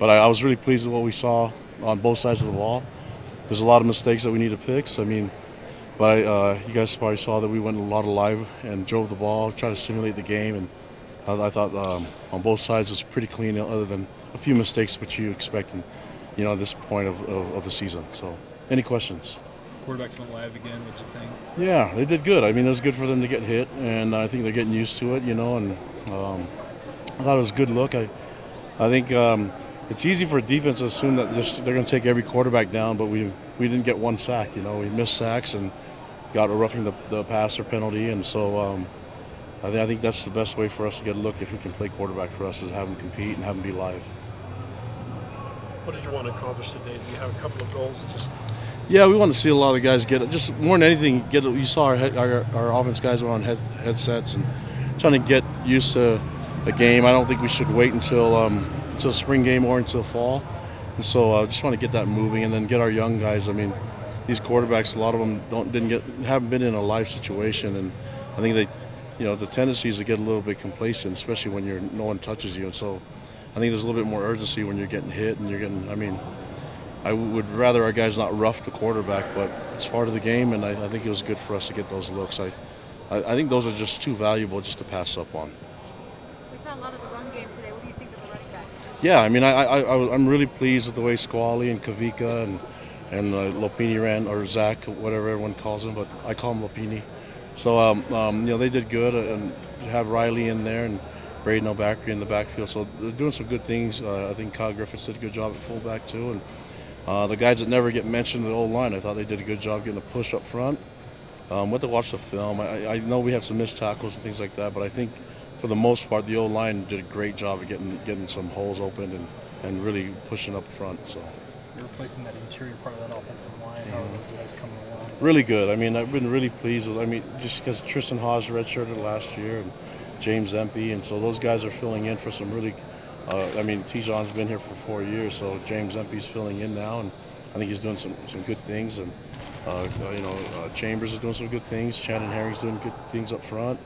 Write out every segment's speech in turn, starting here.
but I was really pleased with what we saw on both sides of the ball. There's a lot of mistakes that we need to fix. I mean, but you guys probably saw that we went a lot of live and drove the ball, tried to stimulate the game, and I thought on both sides it was pretty clean, other than a few mistakes which you expect, at this point of the season. So, any questions? Quarterbacks went live again. What'd you think? Yeah, they did good. I mean, it was good for them to get hit, and I think they're getting used to it, and I thought it was a good look. I think it's easy for a defense to assume that they're going to take every quarterback down, but we didn't get one sack. We missed sacks and got a roughing the passer penalty, and so I think that's the best way for us to get a look if we can play quarterback for us, is have them compete and have them be live. What did you want to accomplish today? Do you have a couple of goals? Yeah, we want to see a lot of the guys get it. Just more than anything, you saw our offense guys were on headsets and trying to get used to the game. I don't think we should wait until spring game or until fall. And so I just want to get that moving and then get our young guys. I mean, these quarterbacks, a lot of them haven't been in a live situation, and I think the tendency is to get a little bit complacent, especially when no one touches you. And so I think there's a little bit more urgency when you're getting hit and you're getting. I mean, I would rather our guys not rough the quarterback, but it's part of the game, and I think it was good for us to get those looks. I think those are just too valuable just to pass up on. We saw a lot of the run game today. What do you think of the running backs? Yeah, I mean, I'm really pleased with the way Squally and Kavika and Lopini ran, or Zach, whatever everyone calls him, but I call him Lopini. So they did good, and have Riley in there and Braden O'Backery in the backfield. So they're doing some good things. I think Kyle Griffiths did a good job at fullback too, and the guys that never get mentioned in the O-line, I thought they did a good job getting a push up front. Went to watch the film. I know we had some missed tackles and things like that, but I think for the most part the O-line did a great job of getting some holes opened and really pushing up front. So you're replacing that interior part of that offensive line. How are you guys coming along? Really good. I mean, I've been really pleased with. I mean, just because Tristan Haas redshirted last year and James Empey, and so those guys are filling in for some really. Tijon's been here for 4 years, so James Empey's filling in now, and I think he's doing some good things. And Chambers is doing some good things. Shannon Herring's doing good things up front.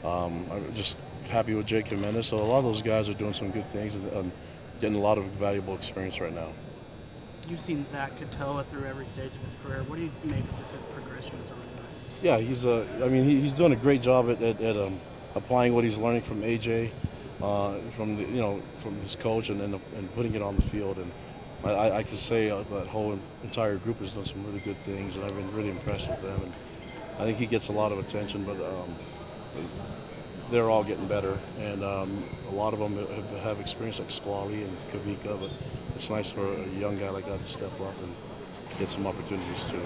I'm just happy with Jake Jimenez. So a lot of those guys are doing some good things and getting a lot of valuable experience right now. You've seen Zach Katoa through every stage of his career. What do you make of just his progression as a running back? Yeah, he's doing a great job at applying what he's learning from AJ. From his coach and putting it on the field, and I can say that whole entire group has done some really good things, and I've been really impressed with them. And I think he gets a lot of attention, but they're all getting better, and a lot of them have experience like Squally and Kavika, but it's nice for a young guy like that to step up and get some opportunities too.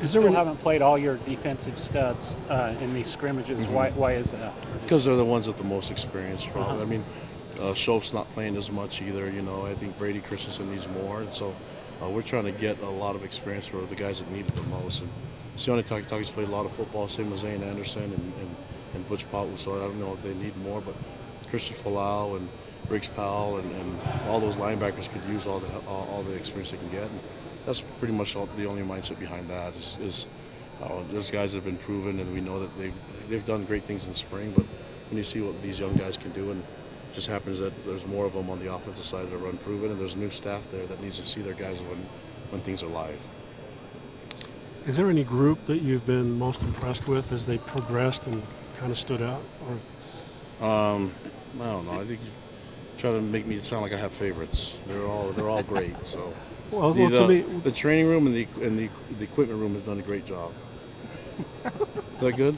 You still haven't played all your defensive studs in these scrimmages. Mm-hmm. Why is that? Because they're the ones with the most experience, probably. I mean, Schultz not playing as much either. I think Brady Christensen needs more, and so we're trying to get a lot of experience for the guys that need it the most. And Sione Takitaki's played a lot of football, same as Zane Anderson and Butch Potwood, so I don't know if they need more, but Christian Folau and Briggs Powell and all those linebackers could use all the experience they can get. And that's pretty much the only mindset behind that is those guys have been proven, and we know that they've done great things in the spring, but when you see what these young guys can do, and it just happens that there's more of them on the offensive side that are unproven, and there's a new staff there that needs to see their guys when things are live. Is there any group that you've been most impressed with as they progressed and kind of stood out? Or I don't know. I think you try to make me sound like I have favorites. They're all great. So. Well, the training room and the equipment room has done a great job. Is that good?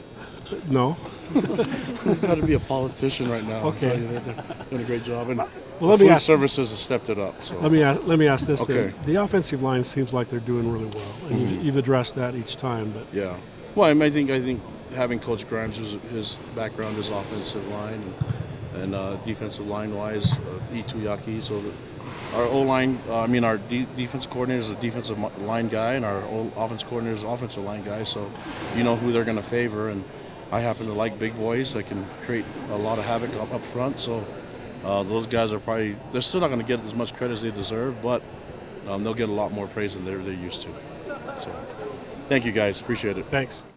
No. I'm trying to be a politician right now. Okay. I'll tell you that they're doing a great job, and services have stepped it up. So. Let me ask this. Okay. Then. The offensive line seems like they're doing really well, and you've addressed that each time. But yeah. Well, I think having Coach Grimes, his background is offensive line and defensive line wise, Ituyaki. So. Our O-line, our defense coordinator is a defensive line guy, and our offense coordinator is an offensive line guy, so you know who they're going to favor. And I happen to like big boys that can create a lot of havoc up front, so those guys they're still not going to get as much credit as they deserve, but they'll get a lot more praise than they're used to. So thank you guys, appreciate it. Thanks.